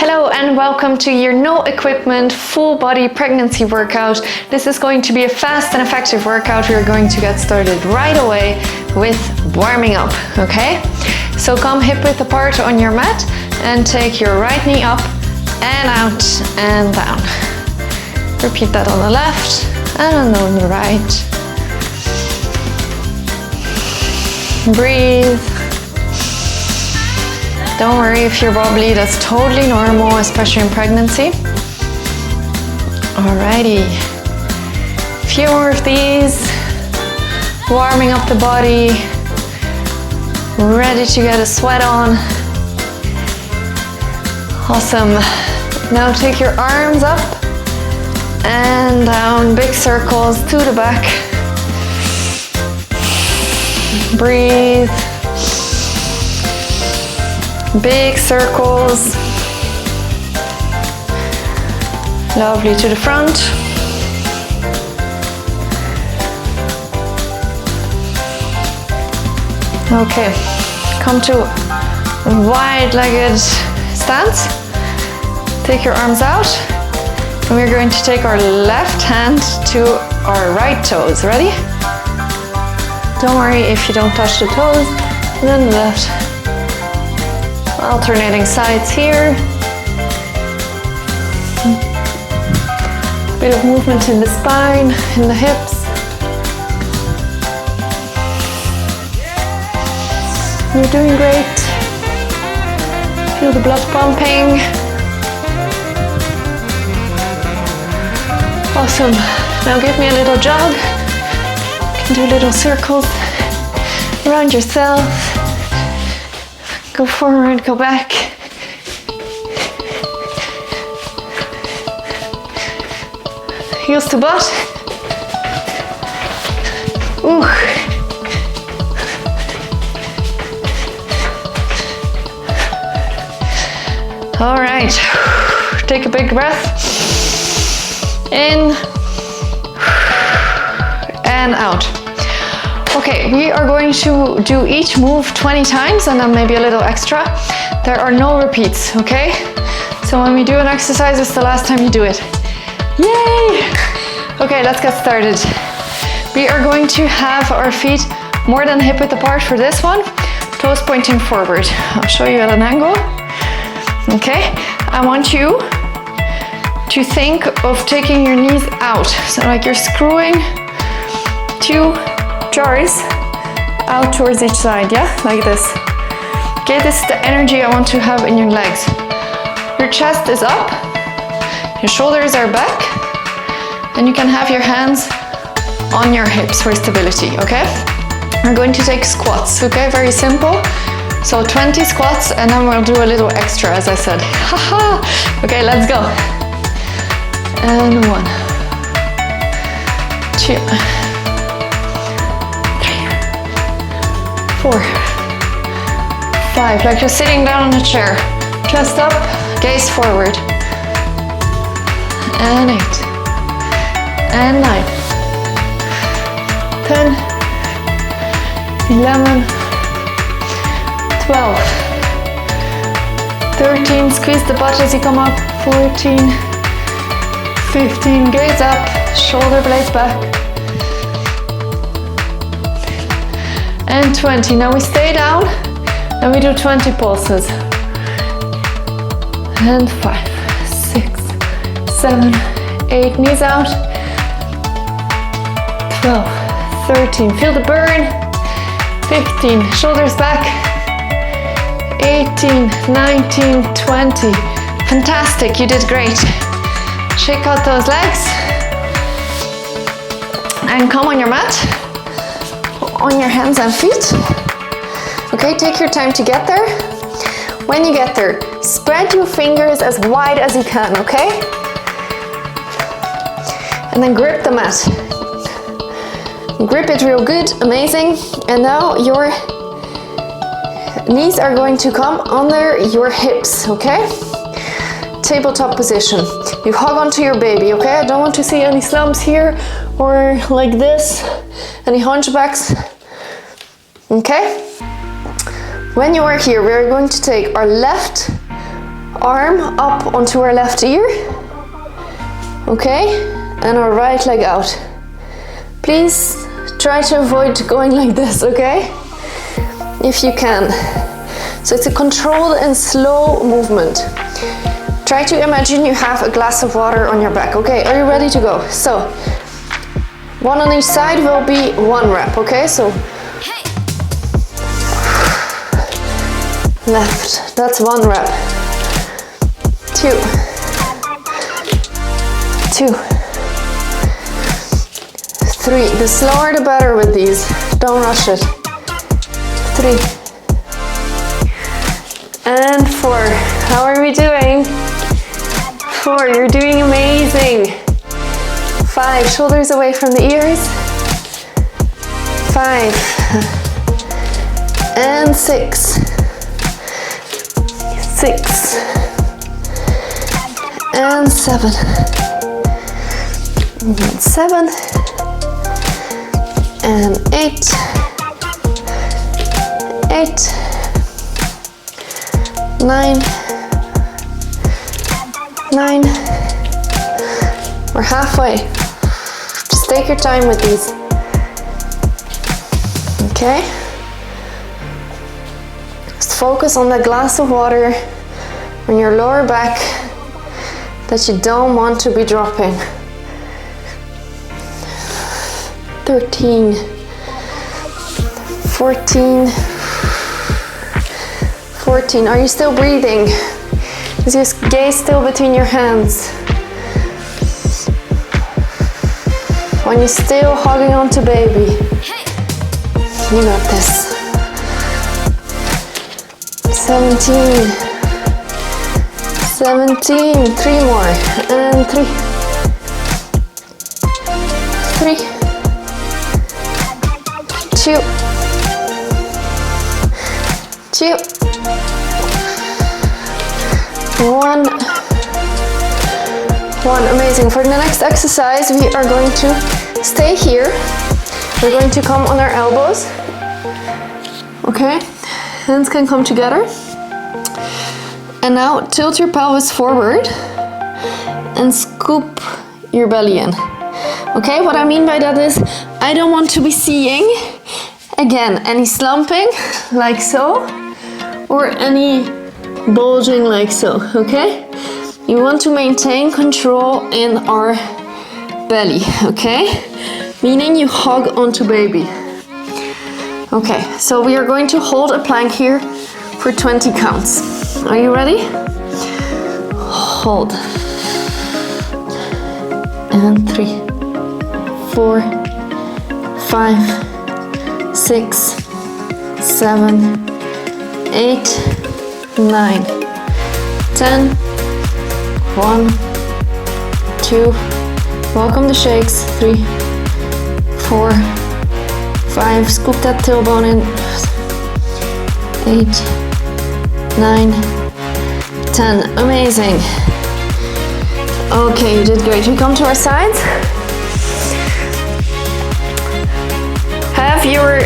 Hello and welcome to your no equipment full body pregnancy workout. This is going to be a fast and effective workout. We are going to get started right away with warming up, okay? So come hip width apart on your mat and take your right knee up and out and down. Repeat that on the left and on the right. Breathe. Don't worry if you're wobbly, that's totally normal, especially in pregnancy. Alrighty. A few more of these. Warming up the body. Ready to get a sweat on. Awesome. Now take your arms up and down, big circles to the back. Breathe. Big circles. Lovely, to the front. Okay, come to wide-legged stance. Take your arms out. And we're going to take our left hand to our right toes. Ready? Don't worry if you don't touch the toes. And then the left. Alternating sides here. Bit of movement in the spine, in the hips. You're doing great. Feel the blood pumping. Awesome. Now give me a little jog. You can do little circles around yourself. Go forward, go back. Heels to butt. Ooh. All right. Take a big breath. In and out. Okay, we are going to do each move 20 times and then maybe a little extra. There are no repeats, okay? So when we do an exercise, it's the last time you do it. Yay! Okay, let's get started. We are going to have our feet more than hip width apart for this one. Toes pointing forward. I'll show you at an angle. Okay, I want you to think of taking your knees out. So like you're screwing two jars out towards each side, yeah? Like this. Okay, this is the energy I want to have in your legs. Your chest is up, your shoulders are back, and you can have your hands on your hips for stability, okay? We're going to take squats, okay? Very simple. So 20 squats, and then we'll do a little extra, as I said. Haha! Okay, let's go. And 1, 2, 4, 5, like you're sitting down on a chair. Chest up, gaze forward. And 8, and 9, 10, 11, 12, 13, squeeze the butt as you come up, 14, 15, gaze up, shoulder blades back. And 20. Now we stay down and we do 20 pulses. And 5, 6, 7, 8, knees out. 12, 13, feel the burn. 15, shoulders back. 18, 19, 20. Fantastic, you did great. Shake out those legs. And come on your mat. On your hands and feet. Okay, take your time to get there. When you get there, spread your fingers as wide as you can, okay? And then grip the mat. Grip it real good, amazing. And now your knees are going to come under your hips, okay? Tabletop position. You hug onto your baby, okay? I don't want to see any slumps here or like this. Any hunchbacks, okay? When you are here, we're going to take our left arm up onto our left ear, okay, and our right leg out. Please try to avoid going like this, okay, if you can. So it's a controlled and slow movement. Try to imagine you have a glass of water on your back, okay? Are you ready to go? So, one on each side will be 1 rep, okay? So, left, that's 1 rep. 2, 2, 3. The slower the better with these. Don't rush it. 3. And 4. How are we doing? 4. You're doing amazing. 5. Shoulders away from the ears. 5. And 6. 6. And 7. And 7. And 8. 8. 9, 9, we're halfway. Just take your time with these. Okay? Just focus on the glass of water on your lower back that you don't want to be dropping. 13, 14, 14. Are you still breathing? Is your gaze still between your hands? When you're still holding on to baby, you got this. 17, 17. 3 more, and 3, 3, 2, 2. 1, 1, amazing. For the next exercise, we are going to stay here. We're going to come on our elbows. Okay, hands can come together. And now tilt your pelvis forward and scoop your belly in. Okay, what I mean by that is, I don't want to be seeing, again, any slumping, like so, or any bulging like so, okay? You want to maintain control in our belly, okay? Meaning you hug onto baby. Okay, so we are going to hold a plank here for 20 counts. Are you ready? Hold. And 3, 4, 5, 6, 7, 8, 9, 10, 1, 2, welcome the shakes, 3, 4, 5, scoop that tailbone in, 8, 9, 10, amazing. Okay, you did great. We come to our sides. Have your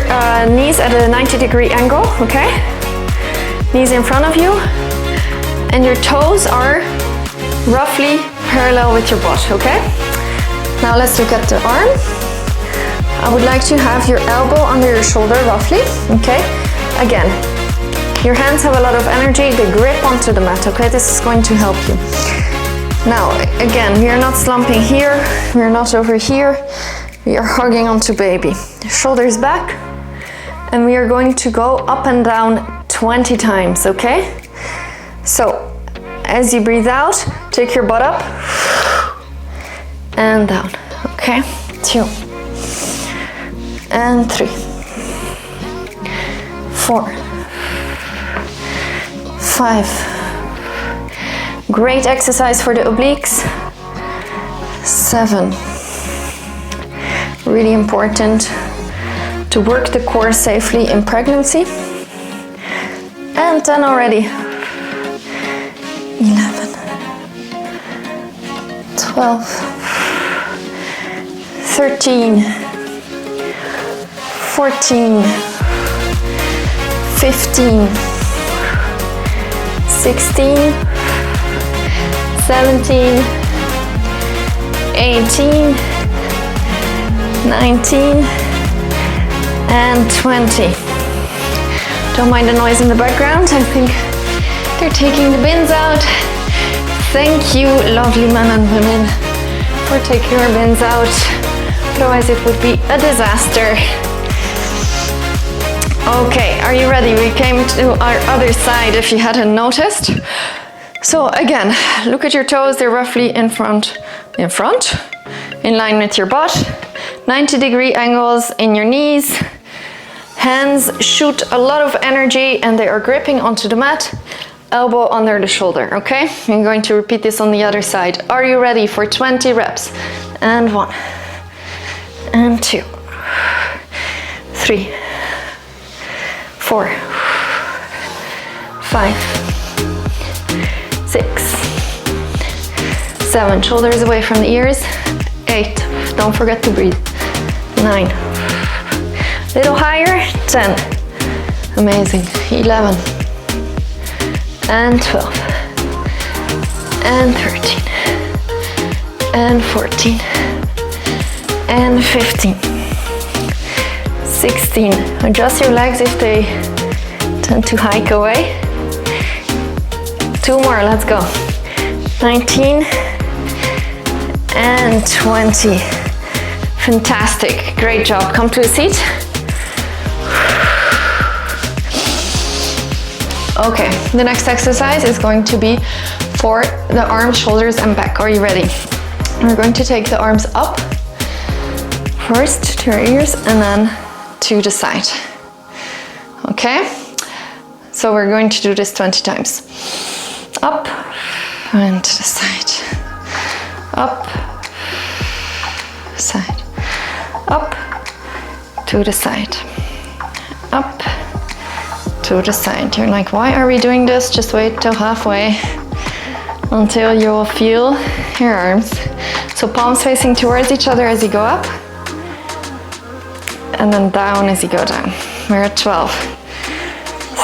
knees at a 90-degree angle, okay? Knees in front of you, and your toes are roughly parallel with your butt, okay? Now let's look at the arm. I would like to have your elbow under your shoulder roughly, okay? Again, your hands have a lot of energy, they grip onto the mat, okay? This is going to help you. Now, again, we are not slumping here, we are not over here, we are hugging onto baby. Shoulders back, and we are going to go up and down 20 times, okay? So, as you breathe out, take your butt up and down, okay? 2 and 3, 4, 5. Great exercise for the obliques. 7. Really important to work the core safely in pregnancy. And 10 already. 11, 12, 13, 14, 15, 16, 17, 18, 19, and 20. Don't mind the noise in the background. I think they're taking the bins out. Thank you, lovely men and women, for taking your bins out. Otherwise it would be a disaster. Okay, are you ready? We came to our other side if you hadn't noticed. So again, look at your toes. They're roughly in front, in line with your butt. 90-degree angles in your knees. Hands shoot a lot of energy and they are gripping onto the mat. Elbow under the shoulder, okay? I'm going to repeat this on the other side. Are you ready for 20 reps? And 1, and 2, 3, 4, 5, 6, 7. Shoulders away from the ears. 8. Don't forget to breathe. 9. Little higher. 10. Amazing. 11. And 12. And 13. And 14. And 15. 16. Adjust your legs if they tend to hike away. 2 more, let's go. 19 and 20. Fantastic, great job. Come to a seat. Okay, the next exercise is going to be for the arms, shoulders, and back. Are you ready? We're going to take the arms up first to your ears and then to the side. Okay? So we're going to do this 20 times. Up and to the side. Up, side. Up to the side. Up to the side. You're like, why are we doing this? Just wait till halfway until you will feel your arms. So palms facing towards each other as you go up, and then down as you go down. We're at 12,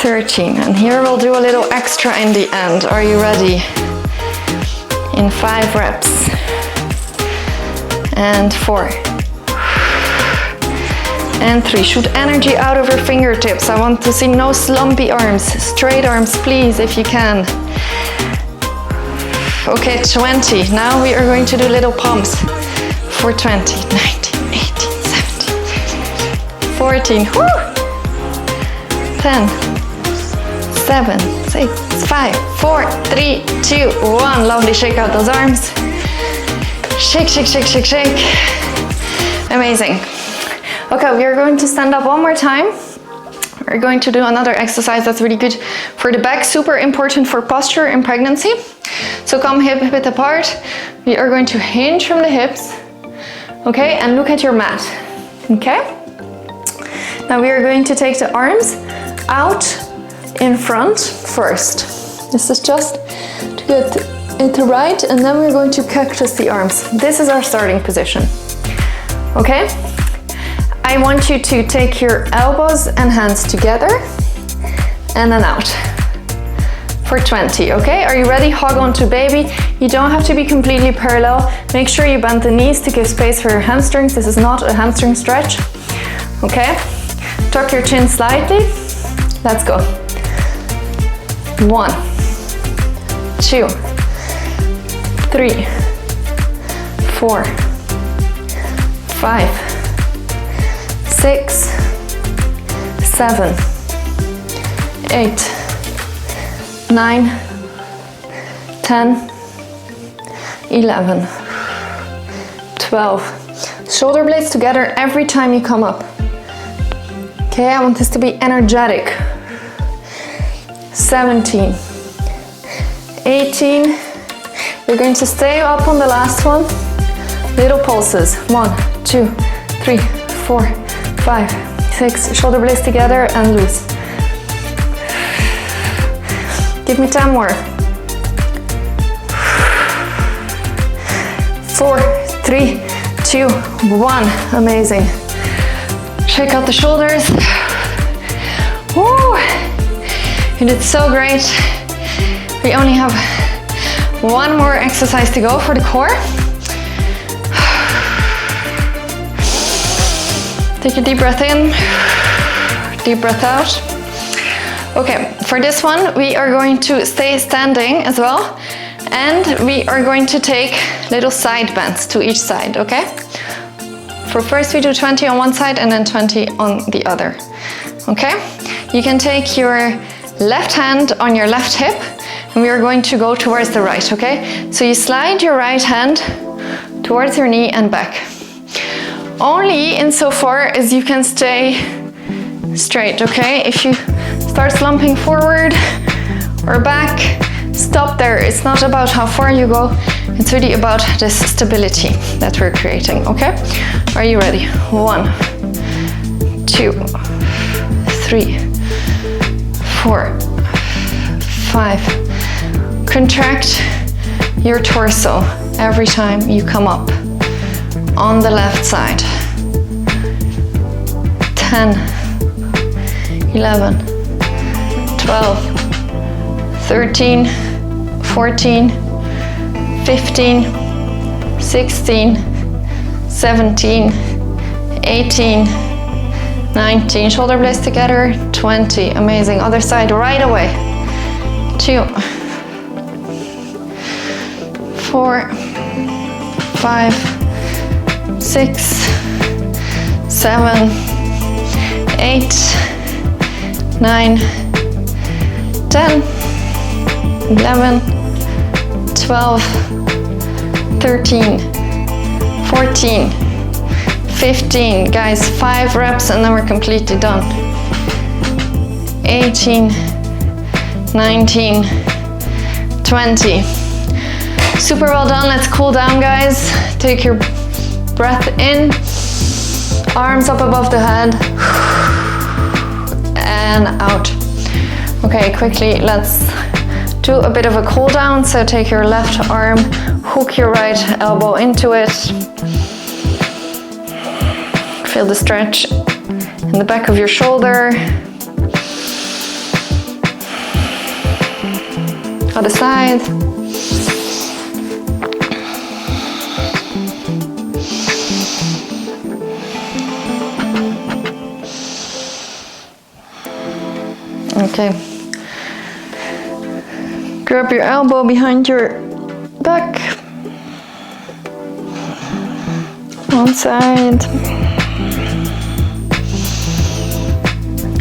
13, and here we'll do a little extra in the end. Are you ready? In 5 reps. And 4. And 3. Shoot energy out of your fingertips. I want to see no slumpy arms. Straight arms, please, if you can. Okay, 20. Now we are going to do little pumps for 20. 19, 18, 17, 14. Woo! 10, 7, 6, 5, 4, 3, 2, 1. Lovely, shake out those arms. Shake, shake, shake, shake, shake. Amazing. Okay, we are going to stand up one more time. We're going to do another exercise that's really good for the back, super important for posture in pregnancy. So come hip width apart. We are going to hinge from the hips, okay, and look at your mat, okay? Now we are going to take the arms out in front first. This is just to get it right, and then we're going to cactus the arms. This is our starting position, okay? I want you to take your elbows and hands together and then out for 20, okay? Are you ready? Hug onto baby. You don't have to be completely parallel. Make sure you bend the knees to give space for your hamstrings. This is not a hamstring stretch, okay? Tuck your chin slightly. Let's go. 1, 2, 3, 4, 5, 6, 7, 8, 9, 10, 11, 12. Shoulder blades together every time you come up. Okay, I want this to be energetic. 17, 18. We're going to stay up on the last one. Little pulses. 1, 2, 3, 4, 5, 6. Shoulder blades together and loose. Give me 10 more. 4, 3, 2, 1. Amazing. Shake out the shoulders. Woo! You did so great. We only have One more exercise to go for the core. Take a deep breath in, deep breath out. Okay, for this one, we are going to stay standing as well, and we are going to take little side bends to each side, okay? For first, we do 20 on one side and then 20 on the other, okay? You can take your left hand on your left hip, and we are going to go towards the right, okay? So you slide your right hand towards your knee and back. Only insofar as you can stay straight, okay? If you start slumping forward or back, stop there. It's not about how far you go, it's really about this stability that we're creating, okay? Are you ready? 1, 2, 3, 4, 5. Contract your torso every time you come up on the left side. 10, 11, 12, 13, 14, 15, 16, 17, 18, 19, shoulder blades together, 20, amazing. Other side right away. 2, 4, 5, 6, 7, 8, 9, 10, 11, 12, 13, 14, 15. Guys, 5 reps and then we're completely done. 18, 19, 20. Super well done. Let's cool down, guys. Take your breath in, arms up above the head, and out. Okay, quickly, let's do a bit of a cool down. So take your left arm, hook your right elbow into it. Feel the stretch in the back of your shoulder. Other side. Okay. Grab your elbow behind your back. One side.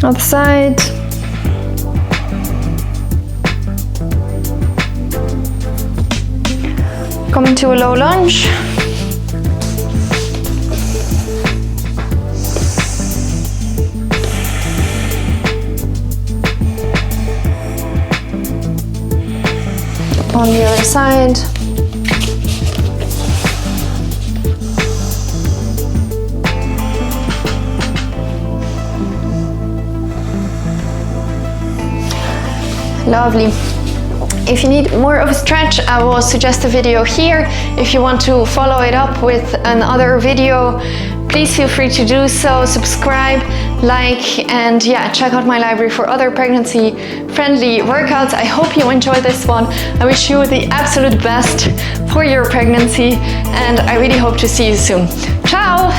Other side. Come into a low lunge. On the other side. Lovely. If you need more of a stretch, I will suggest a video here. If you want to follow it up with another video, please feel free to do so. Subscribe, like, and yeah, check out my library for other pregnancy-friendly workouts. I hope you enjoyed this one. I wish you the absolute best for your pregnancy, and I really hope to see you soon. Ciao!